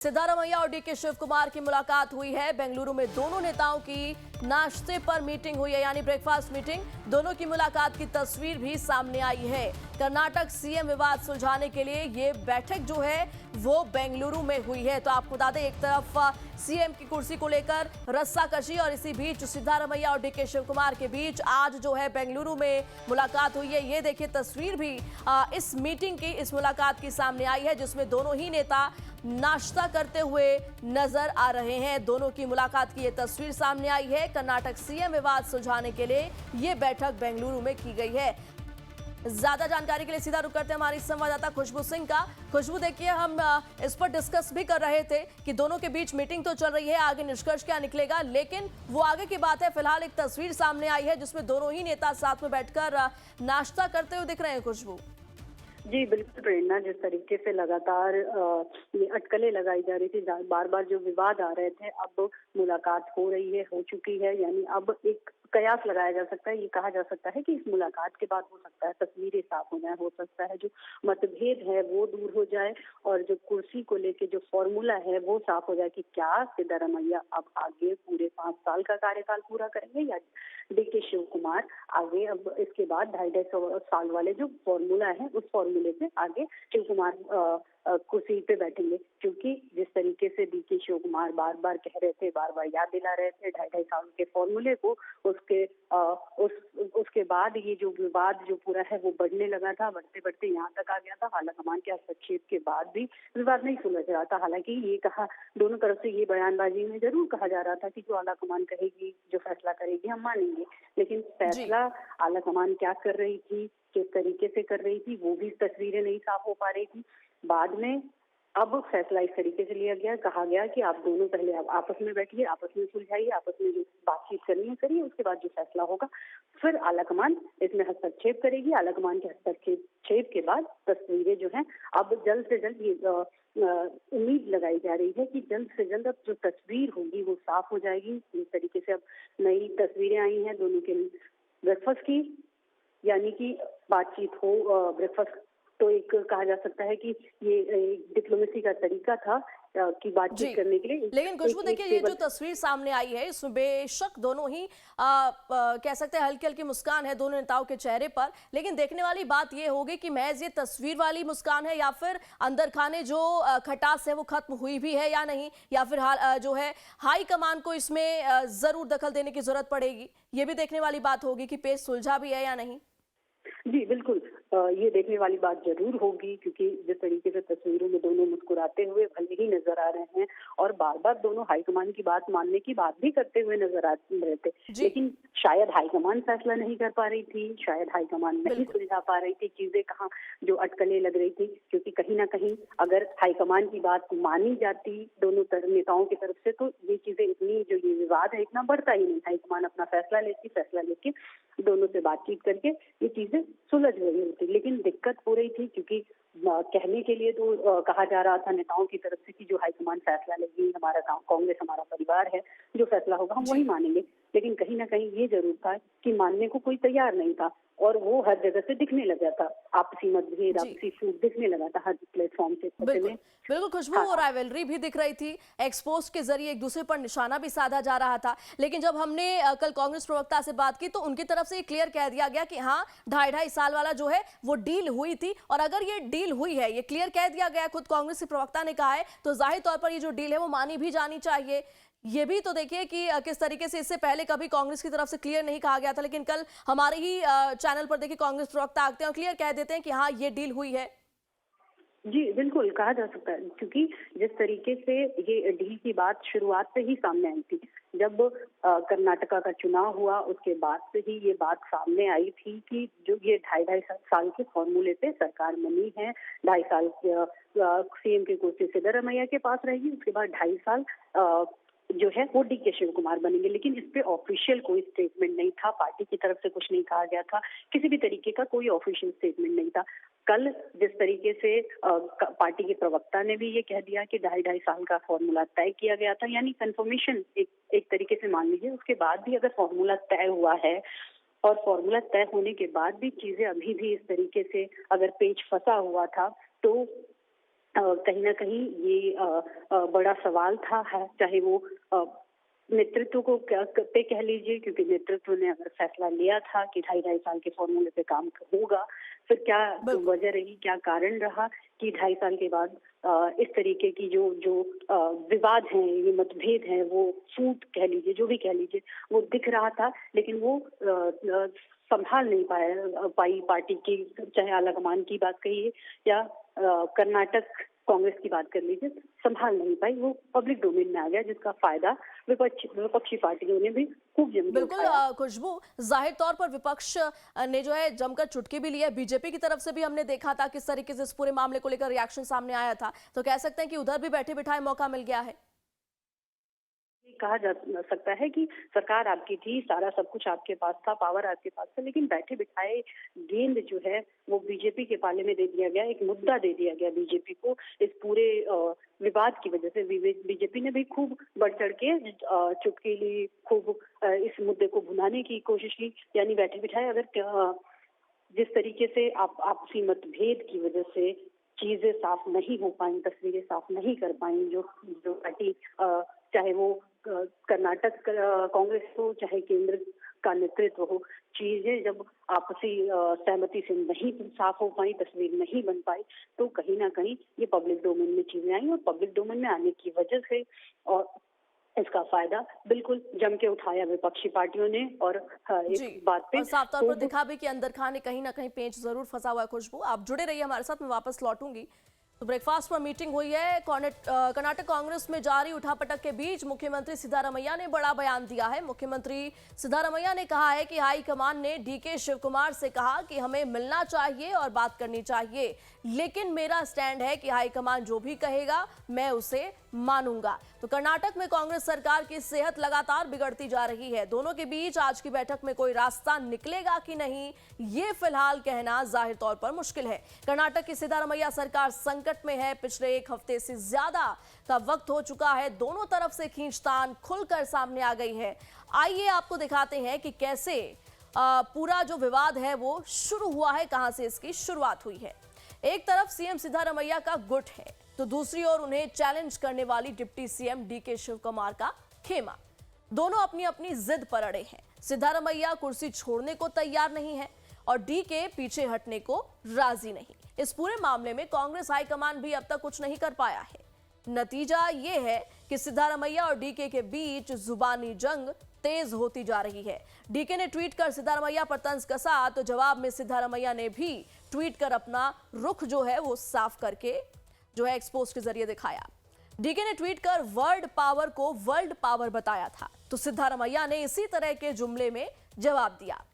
सिद्धारमैया और डीके शिव कुमार की मुलाकात हुई है। बेंगलुरु में दोनों नेताओं की नाश्ते पर मीटिंग हुई है, यानी ब्रेकफास्ट मीटिंग। दोनों की मुलाकात की तस्वीर भी सामने आई है। कर्नाटक सीएम विवाद सुलझाने के लिए ये बैठक जो है वो बेंगलुरु में हुई है। तो आपको बता दें, एक तरफ सीएम की कुर्सी को लेकर रस्साकशी और इसी बीच सिद्धारमैया और डीके शिव कुमार के बीच आज जो है बेंगलुरु में मुलाकात हुई है। ये देखिए तस्वीर भी इस मीटिंग की, इस मुलाकात की सामने आई है, जिसमें दोनों ही नेता नाश्ता करते हुए नजर आ रहे हैं। दोनों की मुलाकात की ये तस्वीर सामने आई है। कर्नाटक सीएम विवाद सुलझाने के लिए ये बैठक बेंगलुरु में की गई है। ज्यादा जानकारी के लिए सीधा रुक करते हैं हमारी संवाददाता खुशबू सिंह का। खुशबू, देखिए हम इस पर डिस्कस भी कर रहे थे कि दोनों के बीच मीटिंग तो चल रही है, आगे निष्कर्ष क्या निकलेगा, लेकिन वो आगे की बात है। फिलहाल एक तस्वीर सामने आई है जिसमें दोनों ही नेता साथ में बैठकर नाश्ता करते हुए दिख रहे हैं। खुशबू जी बिल्कुल प्रेरणा, जिस तरीके से लगातार ये अटकलें लगाई जा रही थी, बार बार जो विवाद आ रहे थे, अब मुलाकात हो रही है, हो चुकी है। यानी अब एक कयास लगाया जा सकता है, ये कहा जा सकता है कि इस मुलाकात के बाद हो सकता है तस्वीरें साफ हो जाए, हो सकता है जो मतभेद है वो दूर हो जाए और जो कुर्सी को लेके जो फॉर्मूला है वो साफ हो जाए कि क्या सिद्धारमैया अब आगे पूरे 5 साल का कार्यकाल पूरा करेंगे या डीके शिव कुमार आगे अब इसके बाद 2.5 साल वाले जो फॉर्मूला है उस फॉर्मूले से आगे शिव कुमार कुर्सी पे बैठेंगे। क्योंकि जिस तरीके से डीके शिव कुमार बार बार कह रहे थे, बार बार याद दिला रहे थे 2.5 साल के फॉर्मूले को, उसके बाद ये जो विवाद जो पूरा है वो बढ़ने लगा था, बढ़ते बढ़ते यहाँ तक आ गया था। आलाकमान के हस्तक्षेप के बाद भी विवाद नहीं सुलझ रहा था। हालांकि ये कहा, दोनों तरफ से ये बयानबाजी में जरूर कहा जा रहा था कि जो आलाकमान कहेगी, जो फैसला करेगी, हम मानेंगे। लेकिन फैसला आलाकमान क्या कर रही थी, किस तरीके से कर रही थी, वो भी तस्वीरें नहीं साफ हो पा रही थी। बाद में अब फैसला इस तरीके से लिया गया, कहा गया कि आप दोनों पहले आपस में बैठिए, आपस में सुलझाइए, आपस में जो बातचीत करनी है करिए, उसके बाद जो फैसला होगा फिर आलाकमान इसमें हस्तक्षेप करेगी। आलाकमान के हस्तक्षेप के बाद तस्वीरें जो हैं अब जल्द से जल्द ये उम्मीद लगाई जा रही है कि जल्द से जल्द अब जो तस्वीर होगी वो साफ हो जाएगी। इस तरीके से अब नई तस्वीरें आई हैं दोनों के ब्रेकफास्ट की, यानी कि बातचीत हो। ब्रेकफास्ट तो एक कहा जा सकता है कि ये डिप्लोमेसी का तरीका था कि बातचीत करने के लिए। लेकिन खुशबू देखिए, ये जो तस्वीर सामने आई है इसमें बेशक दोनों ही कह सकते हैं हल्की हल्की मुस्कान है दोनों नेताओं के चेहरे पर, लेकिन देखने वाली बात ये होगी कि महज ये तस्वीर वाली मुस्कान है या फिर अंदर खाने जो खटास है वो खत्म हुई भी है या नहीं, या फिर जो है हाई कमान को इसमें जरूर दखल देने की जरूरत पड़ेगी। ये भी देखने वाली बात होगी कि पेच सुलझा भी है या नहीं। जी बिल्कुल, ये देखने वाली बात जरूर होगी, क्योंकि जिस तरीके से तस्वीरों में दोनों मुस्कुराते हुए भले ही नजर आ रहे हैं और बार बार दोनों हाईकमान की बात मानने की बात भी करते हुए नजर आ रहे थे, लेकिन शायद हाईकमान फैसला नहीं कर पा रही थी, शायद हाईकमान नहीं सुलझा पा रही थी चीजें, कहाँ जो अटकलें लग रही थी। क्योंकि कहीं ना कहीं अगर हाईकमान की बात मानी जाती दोनों नेताओं की तरफ से, तो ये चीजें इतनी, जो ये विवाद है इतना बढ़ता ही नहीं। हाईकमान अपना फैसला लेके दोनों से बातचीत करके ये चीजें सुलझ रही होती। लेकिन दिक्कत हो रही थी क्योंकि कहने के लिए तो कहा जा रहा था नेताओं की तरफ से कि जो हाईकमान फैसला लेगी, हमारा कांग्रेस हमारा परिवार है, जो फैसला होगा हम वही मानेंगे। लेकिन कहीं ना कहीं ये जरूर था कि मानने को कोई तैयार नहीं था और वो हर जगह से दिखने लगा था, आपसी मतभेद, आपसी फूट दिखने लगा था हर प्लेटफॉर्म से। बिल्कुल खुशबू, वो राइवलरी भी दिख रही थी, एक्सपोस्ट के जरिए एक दूसरे पर निशाना भी साधा जा रहा था। लेकिन जब हमने कल कांग्रेस प्रवक्ता से बात की तो उनकी तरफ से क्लियर कह दिया गया कि हाँ 2.5 साल वाला जो है वो डील हुई थी, और अगर ये डील हुई है, ये क्लियर कह दिया गया, खुद कांग्रेस के प्रवक्ता ने कहा है, तो जाहिर तौर पर ये जो डील है वो मानी भी जानी चाहिए। ये भी तो देखिए कि किस तरीके से इससे पहले कभी कांग्रेस की तरफ से क्लियर नहीं कहा गया था, लेकिन कल हमारे ही चैनल पर देखिए कांग्रेस प्रवक्ता आते हैं और क्लियर कह देते हैं कि हाँ ये डील हुई है। जी बिल्कुल, कहा जा सकता है, क्योंकि जिस तरीके से ये डील की बात शुरुआत से ही सामने आई थी, जब कर्नाटका का चुनाव हुआ उसके बाद से ही ये बात सामने आई थी कि जो ये 2.5 साल के फॉर्मूले पे सरकार बनी है, 2.5 साल सीएम की कुर्सी सिद्धारमैया के पास रहेगी, उसके बाद 2.5 साल जो है वो डीके शिव कुमार बनेंगे। लेकिन इस पे ऑफिशियल कोई स्टेटमेंट नहीं था, पार्टी की तरफ से कुछ नहीं कहा गया था, किसी भी तरीके का कोई ऑफिशियल स्टेटमेंट नहीं था। कल जिस तरीके से पार्टी के प्रवक्ता ने भी ये कह दिया कि 2.5 साल का फॉर्मूला तय किया गया था, यानी कंफर्मेशन एक तरीके से मान लीजिए। उसके बाद भी अगर फॉर्मूला तय हुआ है और फॉर्मूला तय होने के बाद भी चीजें अभी भी इस तरीके से अगर पेच फंसा हुआ था, तो कहीं ना कहीं ये बड़ा सवाल था, है, चाहे वो नेतृत्व को पे कह लीजिए, क्योंकि नेतृत्व ने अगर फैसला लिया था कि 2.5 साल के फॉर्मूले पे काम होगा, फिर क्या बिल्कुल। वजह रही, क्या कारण रहा कि 2.5 साल के बाद इस तरीके की जो जो विवाद हैं, ये मतभेद हैं, वो फूट कह लीजिए, जो भी कह लीजिए, वो दिख रहा था, लेकिन वो संभाल नहीं पाई पार्टी की, चाहे आलाकमान की बात कहिए या कर्नाटक कांग्रेस की बात कर लीजिए, संभाल नहीं पाई, वो पब्लिक डोमेन में आ गया, जिसका फायदा विपक्षी पार्टियों ने भी खूब जम के बिल्कुल उठाया। खुशबू, जाहिर तौर पर विपक्ष ने जो है जमकर चुटकी भी ली है। बीजेपी की तरफ से भी हमने देखा था किस तरीके से इस पूरे मामले को लेकर रिएक्शन सामने आया था, तो कह सकते हैं कि उधर भी बैठे बिठाए मौका मिल गया है। कहा जा सकता है कि सरकार आपकी थी, सारा सब कुछ आपके पास था, पावर आपके पास था, लेकिन बैठे बिठाए गेंद जो है वो बीजेपी के पाले में दे दिया गया, एक मुद्दा दे दिया गया बीजेपी को इस पूरे विवाद की वजह से। बीजेपी ने भी खूब बढ़ चढ़ के चुटकी ली, खूब इस मुद्दे को भुनाने की कोशिश की, यानी बैठे बिठाए अगर जिस तरीके से आपसी मतभेद की वजह से चीजें साफ नहीं हो पाई, तस्वीरें साफ नहीं कर पाई, जो जो पार्टी चाहे वो कर्नाटक कांग्रेस हो, चाहे केंद्र का नेतृत्व हो, चीजें जब आपसी सहमति से नहीं साफ हो पाई, तस्वीर नहीं बन पाई, तो कहीं ना कहीं ये पब्लिक डोमेन में चीजें आई, और पब्लिक डोमेन में आने की वजह से और इसका फायदा बिल्कुल जम के उठाया विपक्षी पार्टियों ने। और जी, एक बात पे और साफ तौर पर दिखा भी कि अंदर खाने कहीं ना कहीं पेंच जरूर फंसा हुआ है। खुशबू, आप जुड़े रहिए हमारे साथ, मैं वापस लौटूंगी। तो ब्रेकफास्ट पर मीटिंग हुई है कर्नाटक कांग्रेस में जारी उठापटक के बीच मुख्यमंत्री सिद्धारमैया ने बड़ा बयान दिया है। मुख्यमंत्री सिद्धारमैया ने कहा है कि हाईकमान ने डीके शिवकुमार से कहा कि हमें मिलना चाहिए और बात करनी चाहिए, लेकिन मेरा स्टैंड है कि हाईकमान जो भी कहेगा मैं उसे मानूंगा। तो कर्नाटक में कांग्रेस सरकार की सेहत लगातार बिगड़ती जा रही है। दोनों के बीच आज की बैठक में कोई रास्ता निकलेगा कि नहीं, ये फिलहाल कहना जाहिर तौर पर मुश्किल है। कर्नाटक की सिद्धारमैया सरकार संकट में है। पिछले एक हफ्ते से ज्यादा का वक्त हो चुका है। दोनों तरफ से खींचतान खुलकर सामने आ गई है। आइए आपको दिखाते हैं कि कैसे पूरा जो विवाद है वो शुरू हुआ है, कहां से इसकी शुरुआत हुई है। एक तरफ सीएम सिद्धारमैया का गुट है, तो दूसरी ओर उन्हें चैलेंज करने वाली डिप्टी सीएम डीके शिवकुमार का खेमा। दोनों अपनी अपनी जिद पर अड़े हैं। सिद्धारमैया कुर्सी छोड़ने को तैयार नहीं है और डीके पीछे हटने को राजी नहीं। इस पूरे मामले में कांग्रेस हाईकमान भी अब तक कुछ नहीं कर पाया है। नतीजा यह है कि सिद्धारमैया और डीके के बीच जुबानी जंग तेज होती जा रही है। डीके ने ट्वीट कर सिद्धारमैया पर तंज कसा, तो जवाब में सिद्धारमैया ने भी ट्वीट कर अपना रुख जो है वो साफ करके जो है एक्सपोज के जरिए दिखाया। डीके ने ट्वीट कर वर्ल्ड पावर को वर्ल्ड पावर बताया था, तो सिद्धारमैया ने इसी तरह के जुमले में जवाब दिया।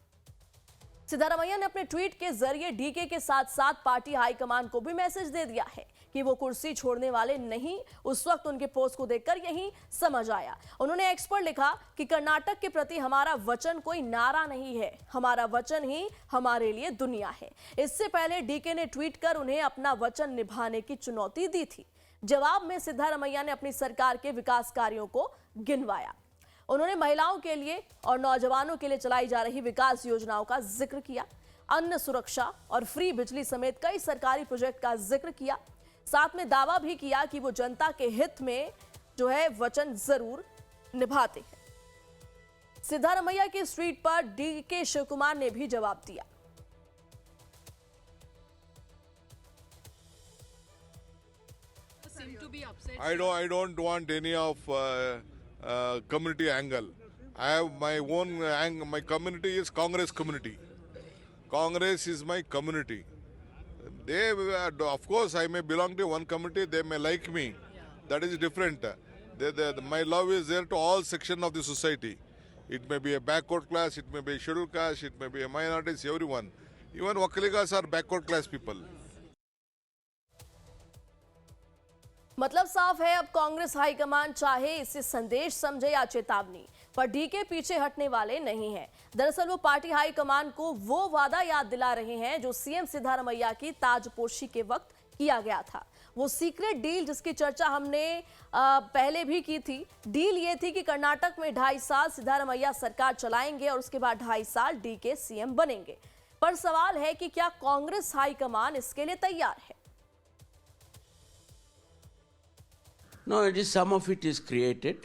सिद्धारमैया ने अपने ट्वीट के जरिए डीके के साथ साथ पार्टी हाईकमान को भी मैसेज दे दिया है कि वो कुर्सी छोड़ने वाले नहीं। उस वक्त उनके पोस्ट को देखकर यही समझ आया। उन्होंने एक्स पर लिखा कि कर्नाटक के प्रति हमारा वचन कोई नारा नहीं है, हमारा वचन ही हमारे लिए दुनिया है। इससे पहले डीके ने ट्वीट कर उन्हें अपना वचन निभाने की चुनौती दी थी। जवाब में सिद्धारमैया ने अपनी सरकार के विकास कार्यों को गिनवाया। उन्होंने महिलाओं के लिए और नौजवानों के लिए चलाई जा रही विकास योजनाओं का जिक्र किया। अन्न सुरक्षा और फ्री बिजली समेत कई सरकारी प्रोजेक्ट का जिक्र किया। साथ में दावा भी किया कि वो जनता के हित में जो है वचन जरूर निभाते हैं। सिद्धारमैया की ट्वीट पर डीके शिवकुमार ने भी जवाब दिया। I don't want any of community angle. I have my own my community is Congress community. Congress is my community. They, of course, I may belong to one community. They may like me. That is different. My love is there to all sections of the society. It may be a backward class, it may be a scheduled caste, it may be a minorities, everyone. Even Wakaligas are backward class people. मतलब साफ है, अब Congress high command चाहे इसे संदेश समझे या चेतावनी, पर डीके पीछे हटने वाले नहीं हैं। दरअसल वो पार्टी हाईकमान को वो वादा याद दिला रहे हैं जो सीएम सिद्धारमैया की ताजपोशी के वक्त किया गया था। वो सीक्रेट डील जिसकी चर्चा हमने पहले भी की थी। डील ये थी कि कर्नाटक में 2.5 साल सिद्धारमैया सरकार चलाएंगे और उसके बाद 2.5 साल डीके सीएम बनेंगे। पर सवाल है कि क्या कांग्रेस हाईकमान इसके लिए तैयार है। No, it is some of it is created.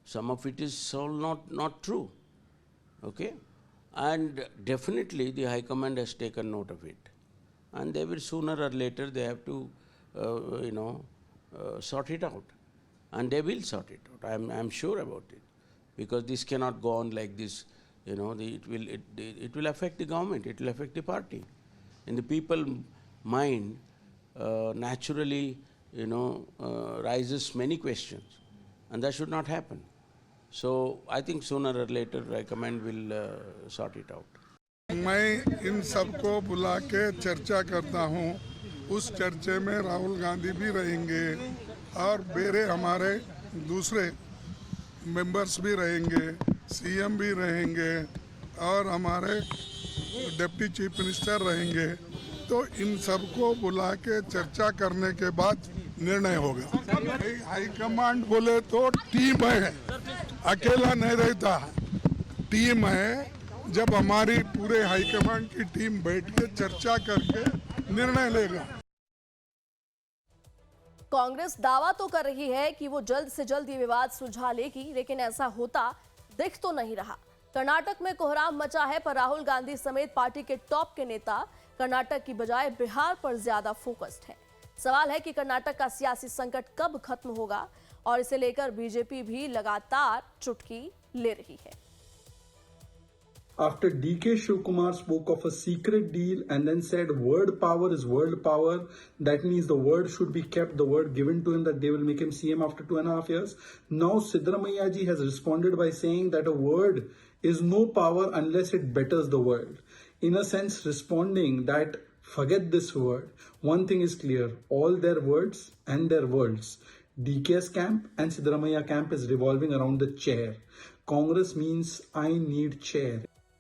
Some of it is all not true. Okay? And definitely the High Command has taken note of it. And they will sooner or later they have to, sort it out. And they will sort it out. I'm sure about it. Because this cannot go on like this. It will affect the government. It will affect the party. In the people mind, naturally, rises many questions. And that should not happen. So I think sooner or later High Command will sort it out. मैं इन सबको बुला के चर्चा करता हूँ। उस चर्चे में राहुल गांधी भी रहेंगे और मेरे हमारे दूसरे मेंबर्स भी रहेंगे, सीएम भी रहेंगे और हमारे डिप्टी चीफ मिनिस्टर रहेंगे। तो इन सबको बुला के चर्चा करने के बाद निर्णय होगा। हाई कमांड बोले तो टीम है, अकेला नहीं रहता, टीम है। जब हमारी पूरे हाई कमांड की टीम बैठ के चर्चा करके निर्णय लेगा। कांग्रेस दावा तो कर रही है कि वो जल्द से जल्द ये विवाद सुलझा लेगी, लेकिन ऐसा होता दिख तो नहीं रहा। कर्नाटक में कोहराम मचा है, पर राहुल गांधी समेत पार्टी के टॉप के नेता कर्नाटक की बजाय बिहार पर ज्यादा फोकस्ड है। सवाल है कि कर्नाटक का सियासी संकट कब खत्म होगा, और इसे लेकर बीजेपी भी लगातार चुटकी ले रही है। After DK Shivkumar spoke of a secret deal and then said word power is world power, that means the word should be kept, the word given to him that they will make him CM after 2.5 years. Now Siddaramaiah ji has responded by saying that a word is no power unless it betters the world. In a sense, responding that forget this word. One thing is clear, all their words and their worlds. DK's camp and Siddaramaiah camp is revolving around the chair. Congress means I need chair.